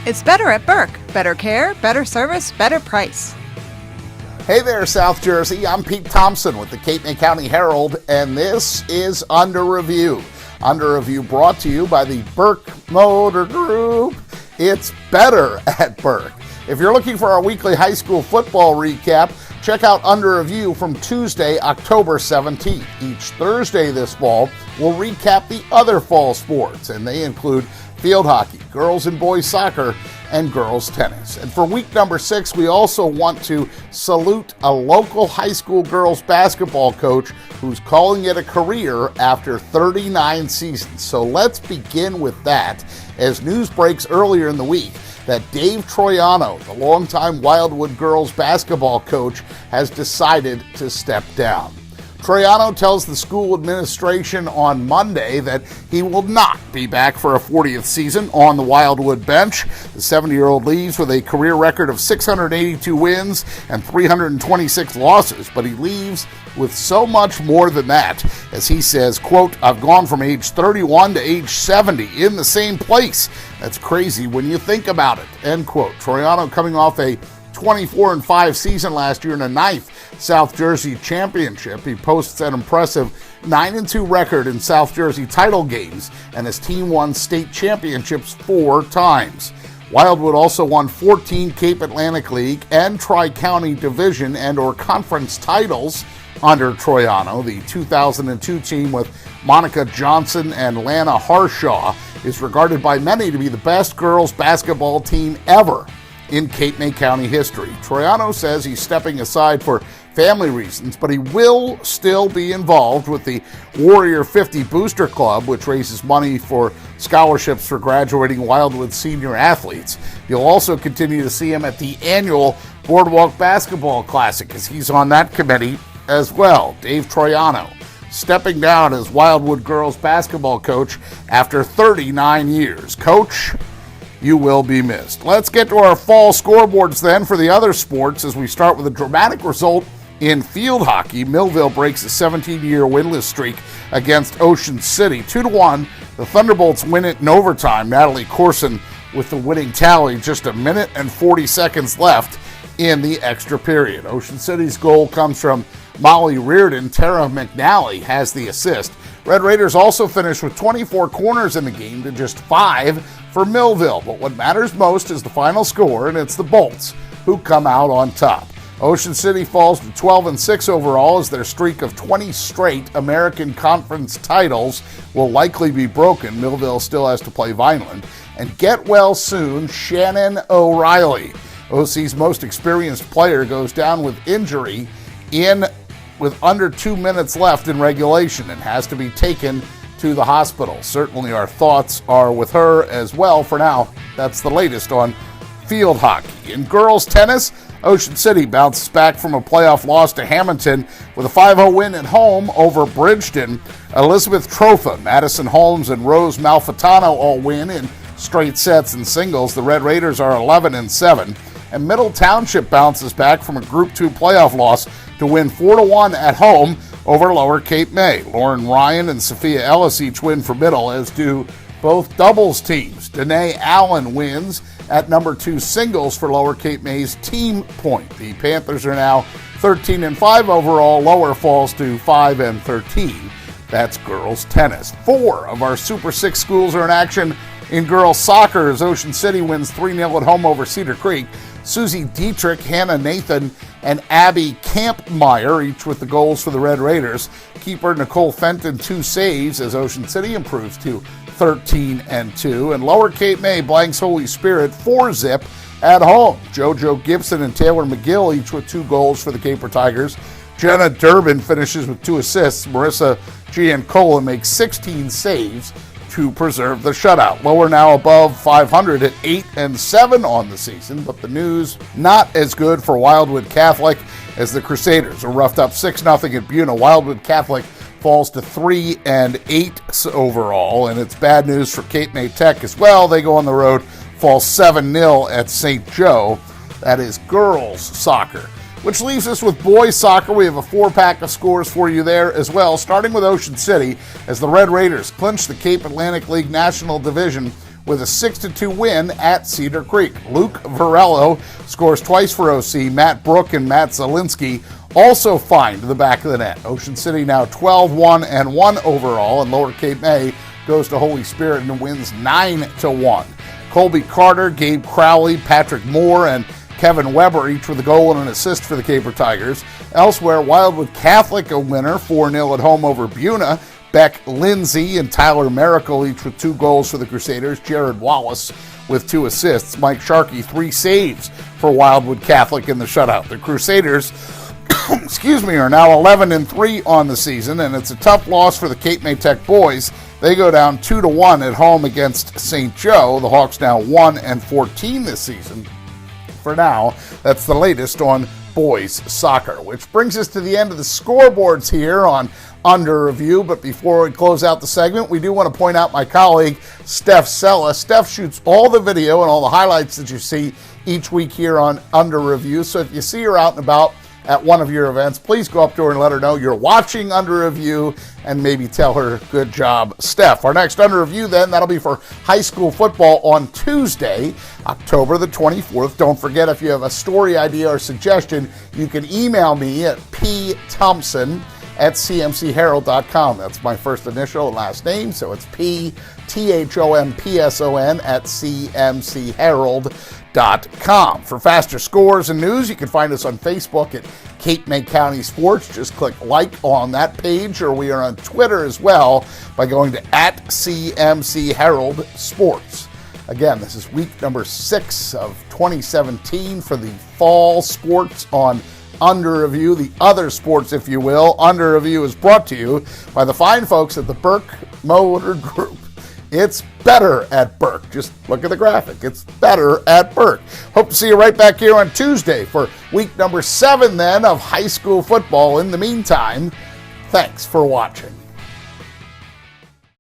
It's better at Burke. Better care, better service, better price. Hey there, South Jersey. I'm Pete Thompson with the Cape May County Herald, and this is Under Review. Under Review brought to you by the Burke Motor Group. It's better at Burke. If you're looking for our weekly high school football recap, check out Under Review from Tuesday, October 17th. Each Thursday this fall, we'll recap the other fall sports, and they include field hockey, girls and boys soccer, and girls tennis. And for week number 6, we also want to salute a local high school girls basketball coach who's calling it a career after 39 seasons. So let's begin with that, as news breaks earlier in the week that Dave Troiano, the longtime Wildwood girls basketball coach, has decided to step down. Troiano tells the school administration on Monday that he will not be back for a 40th season on the Wildwood bench. The 70-year-old leaves with a career record of 682 wins and 326 losses, but he leaves with so much more than that, as he says, quote, "I've gone from age 31 to age 70 in the same place. That's crazy when you think about it," end quote. Troiano coming off a 24-5 season last year in a 9th South Jersey championship. He posts an impressive 9-2 record in South Jersey title games, and his team won state championships 4 times. Wildwood also won 14 Cape Atlantic League and Tri-County Division and/or conference titles under Troiano. The 2002 team with Monica Johnson and Lana Harshaw is regarded by many to be the best girls basketball team ever in Cape May County history. Troiano says he's stepping aside for family reasons, but he will still be involved with the Warrior 50 Booster Club, which raises money for scholarships for graduating Wildwood senior athletes. You'll also continue to see him at the annual Boardwalk Basketball Classic, as he's on that committee as well. Dave Troiano stepping down as Wildwood girls basketball coach after 39 years. Coach, you will be missed. Let's get to our fall scoreboards then for the other sports, as we start with a dramatic result in field hockey. Millville breaks a 17-year winless streak against Ocean City. 2-1, the Thunderbolts win it in overtime. Natalie Corson with the winning tally, just a minute and 40 seconds left in the extra period. Ocean City's goal comes from Molly Reardon. Tara McNally has the assist. Red Raiders also finished with 24 corners in the game to just 5 for Millville. But what matters most is the final score, and it's the Bolts who come out on top. Ocean City falls to 12-6 overall, as their streak of 20 straight American Conference titles will likely be broken. Millville still has to play Vineland. And get well soon, Shannon O'Reilly, OC's most experienced player, goes down with injury with under 2 minutes left in regulation and has to be taken to the hospital. Certainly our thoughts are with her as well. For now, that's the latest on field hockey. In girls tennis, Ocean City bounces back from a playoff loss to Hamilton with a 5-0 win at home over Bridgeton. Elizabeth Trofa, Madison Holmes, and Rose Malfitano all win in straight sets and singles. The Red Raiders are 11-7. And Middle Township bounces back from a Group 2 playoff loss to win 4-1 at home over Lower Cape May. Lauren Ryan and Sophia Ellis each win for Middle, as do both doubles teams. Danae Allen wins at number 2 singles for Lower Cape May's team point. The Panthers are now 13-5 overall. Lower falls to 5-13. That's girls tennis. 4 of our Super 6 schools are in action in girls soccer, as Ocean City wins 3-0 at home over Cedar Creek. Susie Dietrich, Hannah Nathan, and Abby Kampmeyer, each with the goals for the Red Raiders. Keeper Nicole Fenton, 2 saves, as Ocean City improves to 13-2. And Lower Cape May blanks Holy Spirit 4-0 at home. JoJo Gibson and Taylor McGill, each with 2 goals for the Caper Tigers. Jenna Durbin finishes with 2 assists. Marissa Giancola makes 16 saves to preserve the shutout. Lower now above 500 at 8-7 on the season, but the news not as good for Wildwood Catholic, as the Crusaders are roughed up 6-0 at Buna. Wildwood Catholic falls to 3-8 overall, and it's bad news for Cape May Tech as well. They go on the road, fall 7-0 at St. Joe. That is girls soccer. Which leaves us with boys soccer. We have a 4-pack of scores for you there as well, starting with Ocean City, as the Red Raiders clinch the Cape Atlantic League National Division with a 6-2 win at Cedar Creek. Luke Varello scores twice for OC. Matt Brook and Matt Zielinski also find the back of the net. Ocean City now 12-1-1 overall, and Lower Cape May goes to Holy Spirit and wins 9-1. Colby Carter, Gabe Crowley, Patrick Moore, and Kevin Weber each with a goal and an assist for the Caper Tigers. Elsewhere, Wildwood Catholic a winner 4-0 at home over Buna. Beck Lindsay and Tyler Miracle each with 2 goals for the Crusaders. Jared Wallace with 2 assists. Mike Sharkey 3 saves for Wildwood Catholic in the shutout. The Crusaders are now 11-3 on the season, and it's a tough loss for the Cape May Tech boys. They go down 2-1 at home against St. Joe. The Hawks now 1-14 this season. For now, that's the latest on boys soccer, which brings us to the end of the scoreboards here on Under Review. But before we close out the segment, we do want to point out my colleague, Steph Sella. Steph shoots all the video and all the highlights that you see each week here on Under Review. So if you see her out and about at one of your events, please go up to her and let her know you're watching Under Review and maybe tell her good job, Steph. Our next Under Review then, that'll be for high school football on Tuesday, October the 24th. Don't forget, if you have a story idea or suggestion, you can email me at pthompson@cmcherald.com. That's my first initial and last name, so it's pthompson@cmcherald.com. For faster scores and news, you can find us on Facebook at Cape May County Sports. Just click like on that page, or we are on Twitter as well by going to @CMCHeraldSports. Again, this is week number 6 of 2017 for the fall sports on Under Review, the other sports, if you will. Under Review is brought to you by the fine folks at the Burke Motor Group. It's better at Burke. Just look at the graphic. It's better at Burke. Hope to see you right back here on Tuesday for week number 7 then of high school football. In the meantime, thanks for watching.